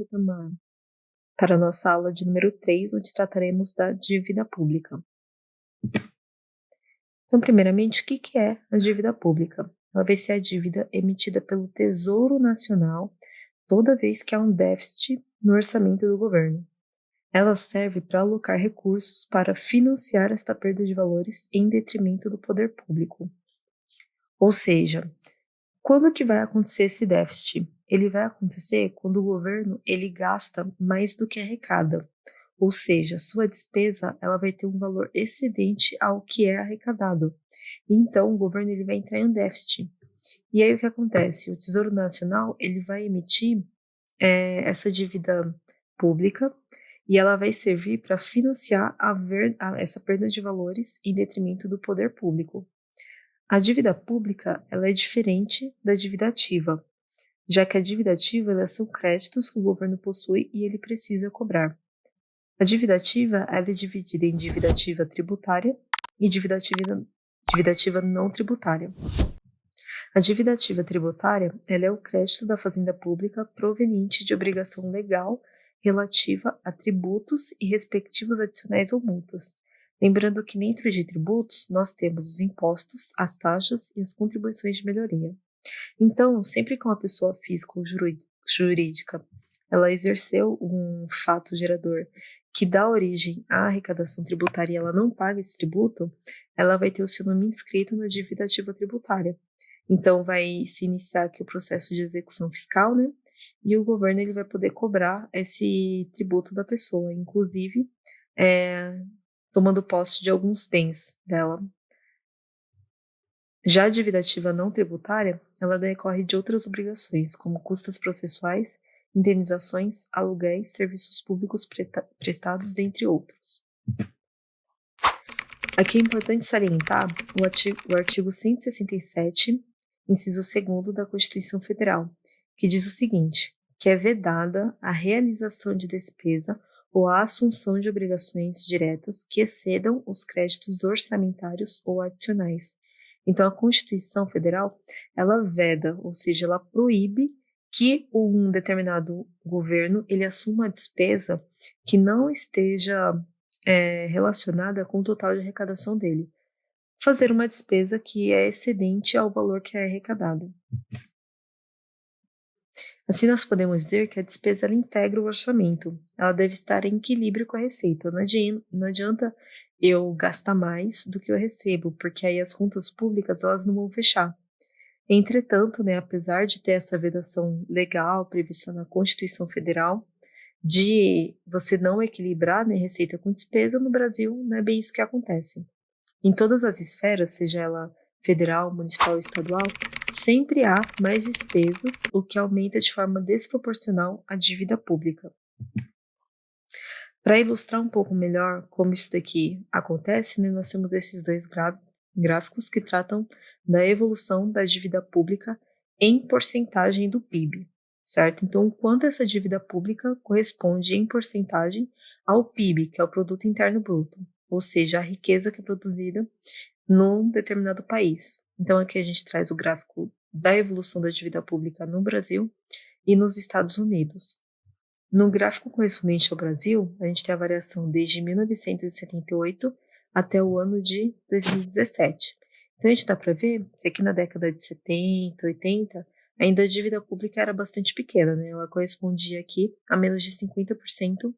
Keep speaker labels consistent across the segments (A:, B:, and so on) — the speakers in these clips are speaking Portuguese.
A: retomar para a nossa aula de número 3, onde trataremos da dívida pública. Então, primeiramente, o que é a dívida pública? Ela vai ser a dívida emitida pelo Tesouro Nacional toda vez que há um déficit no orçamento do governo. Ela serve para alocar recursos para financiar esta perda de valores em detrimento do poder público. Ou seja, quando que vai acontecer esse déficit? Ele vai acontecer quando o governo ele gasta mais do que arrecada. Ou seja, sua despesa ela vai ter um valor excedente ao que é arrecadado. Então, o governo ele vai entrar em um déficit. E aí o que acontece? O Tesouro Nacional ele vai emitir essa dívida pública e ela vai servir para financiar essa perda de valores em detrimento do poder público. A dívida pública ela é diferente da dívida ativa, já que a dívida ativa elas são créditos que o governo possui e ele precisa cobrar. A dívida ativa ela é dividida em dívida ativa tributária e dívida ativa não tributária. A dívida ativa tributária ela é o crédito da fazenda pública proveniente de obrigação legal relativa a tributos e respectivos adicionais ou multas. Lembrando que dentro de tributos nós temos os impostos, as taxas e as contribuições de melhoria. Então, sempre que uma pessoa física ou jurídica ela exerceu um fato gerador que dá origem à arrecadação tributária e ela não paga esse tributo, ela vai ter o seu nome inscrito na dívida ativa tributária. Então, vai se iniciar aqui o processo de execução fiscal, né? E o governo ele vai poder cobrar esse tributo da pessoa, inclusive tomando posse de alguns bens dela. Já a dívida ativa não tributária, ela decorre de outras obrigações, como custas processuais, indenizações, aluguéis, serviços públicos prestados, dentre outros. Aqui é importante salientar o artigo 167, inciso 2º da Constituição Federal, que diz o seguinte, que é vedada a realização de despesa ou a assunção de obrigações diretas que excedam os créditos orçamentários ou adicionais. Então, a Constituição Federal, ela veda, ou seja, ela proíbe que um determinado governo ele assuma a despesa que não esteja relacionada com o total de arrecadação dele. Fazer uma despesa que é excedente ao valor que é arrecadado. Assim, nós podemos dizer que a despesa ela integra o orçamento. Ela deve estar em equilíbrio com a receita. Não adianta eu gastar mais do que eu recebo, porque aí as contas públicas elas não vão fechar. Entretanto, né, apesar de ter essa vedação legal prevista na Constituição Federal, de você não equilibrar, né, receita com despesa, no Brasil não é bem isso que acontece. Em todas as esferas, seja ela federal, municipal ou estadual, sempre há mais despesas, o que aumenta de forma desproporcional a dívida pública. Para ilustrar um pouco melhor como isso daqui acontece, né, nós temos esses dois gráficos que tratam da evolução da dívida pública em porcentagem do PIB, certo? Então, o quanto essa dívida pública corresponde em porcentagem ao PIB, que é o Produto Interno Bruto, ou seja, a riqueza que é produzida num determinado país. Então, aqui a gente traz o gráfico da evolução da dívida pública no Brasil e nos Estados Unidos. No gráfico correspondente ao Brasil, a gente tem a variação desde 1978 até o ano de 2017. Então, a gente dá para ver que aqui na década de 70, 80, ainda a dívida pública era bastante pequena, né? Ela correspondia aqui a menos de 50%,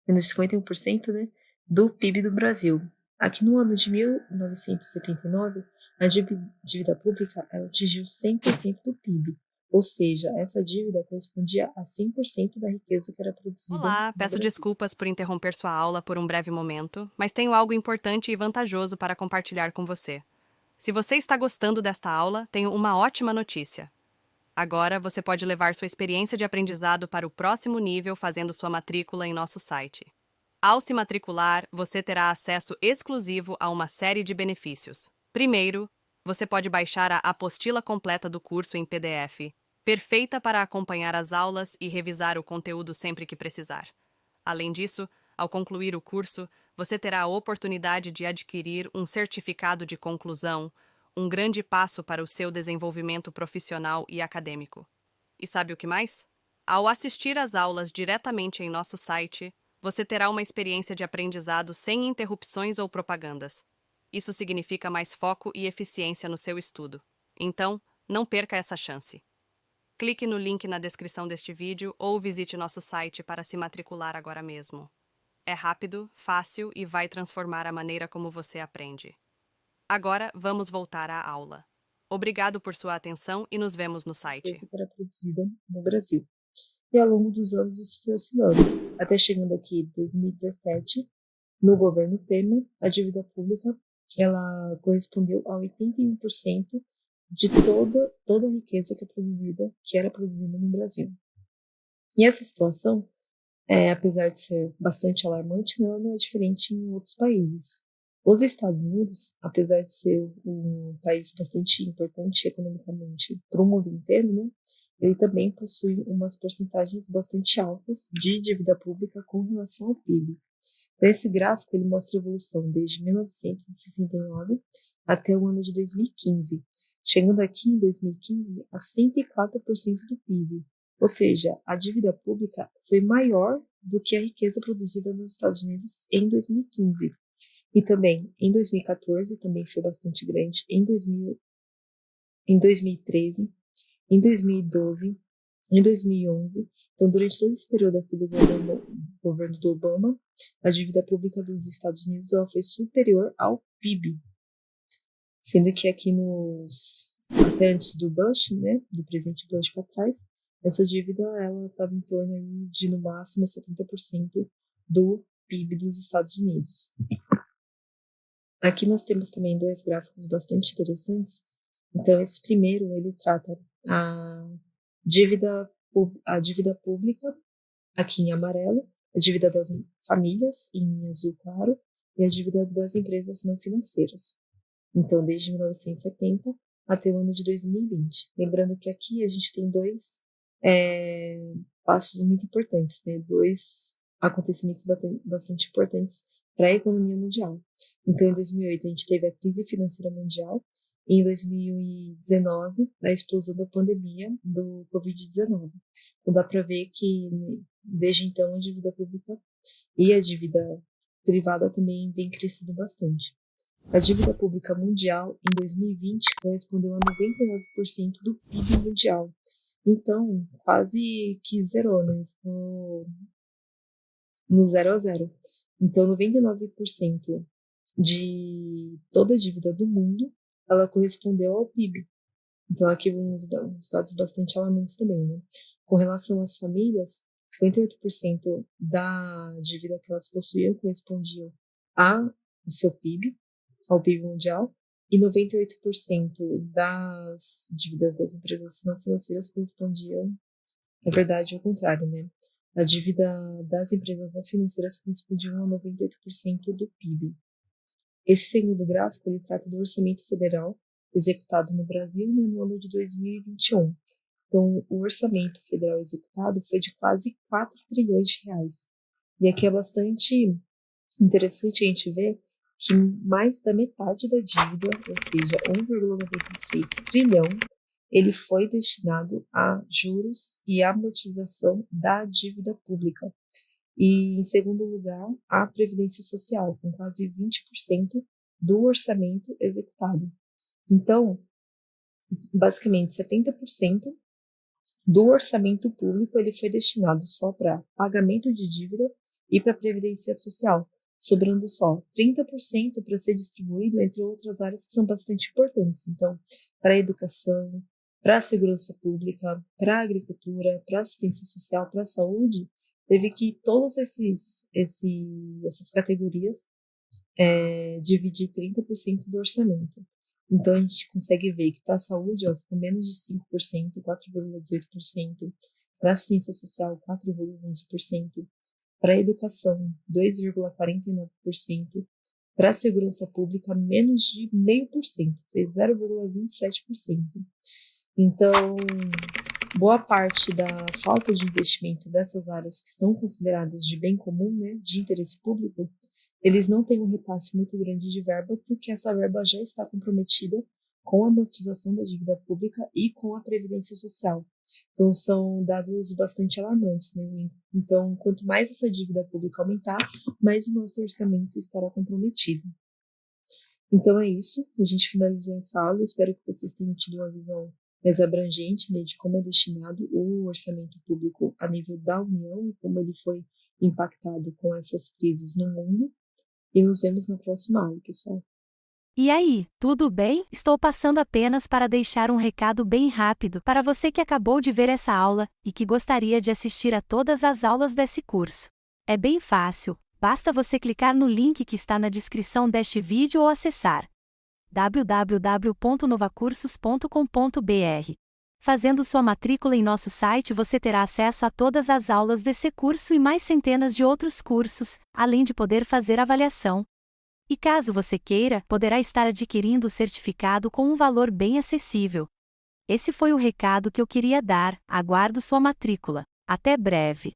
A: menos de 51%, né, do PIB do Brasil. Aqui no ano de 1979, a dívida pública ela atingiu 100% do PIB. Ou seja, essa dívida correspondia a 100% da riqueza que era produzida.
B: Olá, peço desculpas por interromper sua aula por um breve momento, mas tenho algo importante e vantajoso para compartilhar com você. Se você está gostando desta aula, tenho uma ótima notícia. Agora você pode levar sua experiência de aprendizado para o próximo nível fazendo sua matrícula em nosso site. Ao se matricular, você terá acesso exclusivo a uma série de benefícios. Primeiro, você pode baixar a apostila completa do curso em PDF, perfeita para acompanhar as aulas e revisar o conteúdo sempre que precisar. Além disso, ao concluir o curso, você terá a oportunidade de adquirir um certificado de conclusão, um grande passo para o seu desenvolvimento profissional e acadêmico. E sabe o que mais? Ao assistir às aulas diretamente em nosso site, você terá uma experiência de aprendizado sem interrupções ou propagandas. Isso significa mais foco e eficiência no seu estudo. Então, não perca essa chance. Clique no link na descrição deste vídeo ou visite nosso site para se matricular agora mesmo. É rápido, fácil e vai transformar a maneira como você aprende. Agora, vamos voltar à aula. Obrigado por sua atenção e nos vemos no site.
A: Coisa que era produzida no Brasil. E ao longo dos anos isso foi oscilando, até chegando aqui em 2017, no governo Temer, a dívida pública ela correspondeu a 81% de toda a riqueza que era produzida no Brasil. E essa situação, apesar de ser bastante alarmante, ela não é diferente em outros países. Os Estados Unidos, apesar de ser um país bastante importante economicamente para o mundo inteiro, né, ele também possui umas porcentagens bastante altas de dívida pública com relação ao PIB. Então, esse gráfico ele mostra a evolução desde 1969 até o ano de 2015, chegando aqui em 2015 a 104% do PIB. Ou seja, a dívida pública foi maior do que a riqueza produzida nos Estados Unidos em 2015. E também em 2014 também foi bastante grande, em 2013, em 2012, em 2011. Então, durante todo esse período aqui do governo do Obama, a dívida pública dos Estados Unidos ela foi superior ao PIB, sendo que aqui até antes do Bush, né, do presidente Bush para trás, essa dívida ela estava em torno aí de no máximo 70% do PIB dos Estados Unidos. Aqui nós temos também dois gráficos bastante interessantes. Então, esse primeiro, ele trata a dívida pública, aqui em amarelo, a dívida das famílias, em azul claro, e a dívida das empresas não financeiras. Então, desde 1970 até o ano de 2020. Lembrando que aqui a gente tem dois passos muito importantes, né? Dois acontecimentos bastante importantes para a economia mundial. Então, em 2008, a gente teve a crise financeira mundial, e em 2019, a explosão da pandemia do Covid-19. Então, dá para ver que, desde então, a dívida pública e a dívida privada também vem crescendo bastante. A dívida pública mundial, em 2020, correspondeu a 99% do PIB mundial. Então, quase que zerou, né? Ficou no 0 a 0. Então, 99% de toda a dívida do mundo, ela correspondeu ao PIB. Então, aqui uns dados bastante alarmantes também, né? Com relação às famílias, 58% da dívida que elas possuíam correspondiam ao seu PIB, ao PIB mundial, e 98% das dívidas das empresas não financeiras correspondiam, na verdade, ao contrário, né? A dívida das empresas não financeiras correspondiam a 98% do PIB. Esse segundo gráfico ele trata do orçamento federal executado no Brasil, né, no ano de 2021. Então, o orçamento federal executado foi de quase 4 trilhões de reais. E aqui é bastante interessante a gente ver que mais da metade da dívida, ou seja, 1,96 trilhão, ele foi destinado a juros e amortização da dívida pública. E, em segundo lugar, a Previdência Social, com quase 20% do orçamento executado. Então, basicamente, 70% do orçamento público ele foi destinado só para pagamento de dívida e para Previdência Social, sobrando só 30% para ser distribuído entre outras áreas que são bastante importantes. Então, para a educação, para a segurança pública, para a agricultura, para a assistência social, para a saúde, teve que todas essas categorias dividir 30% do orçamento. Então, a gente consegue ver que para a saúde, ficou menos de 5%, 4,18%, para a assistência social, 4,11%, para a educação, 2,49%, para a segurança pública, menos de 0,5%, fez 0,27%. Então, boa parte da falta de investimento dessas áreas que são consideradas de bem comum, né, de interesse público, eles não têm um repasse muito grande de verba, porque essa verba já está comprometida com a amortização da dívida pública e com a Previdência Social. Então, são dados bastante alarmantes, né? Então, quanto mais essa dívida pública aumentar, mais o nosso orçamento estará comprometido. Então, é isso. A gente finalizou essa aula. Espero que vocês tenham tido uma visão mais abrangente, né, de como é destinado o orçamento público a nível da União e como ele foi impactado com essas crises no mundo. E nos vemos na próxima aula, pessoal.
C: E aí, tudo bem? Estou passando apenas para deixar um recado bem rápido para você que acabou de ver essa aula e que gostaria de assistir a todas as aulas desse curso. É bem fácil, basta você clicar no link que está na descrição deste vídeo ou acessar www.novacursos.com.br. Fazendo sua matrícula em nosso site, você terá acesso a todas as aulas desse curso e mais centenas de outros cursos, além de poder fazer avaliação. E caso você queira, poderá estar adquirindo o certificado com um valor bem acessível. Esse foi o recado que eu queria dar, aguardo sua matrícula. Até breve!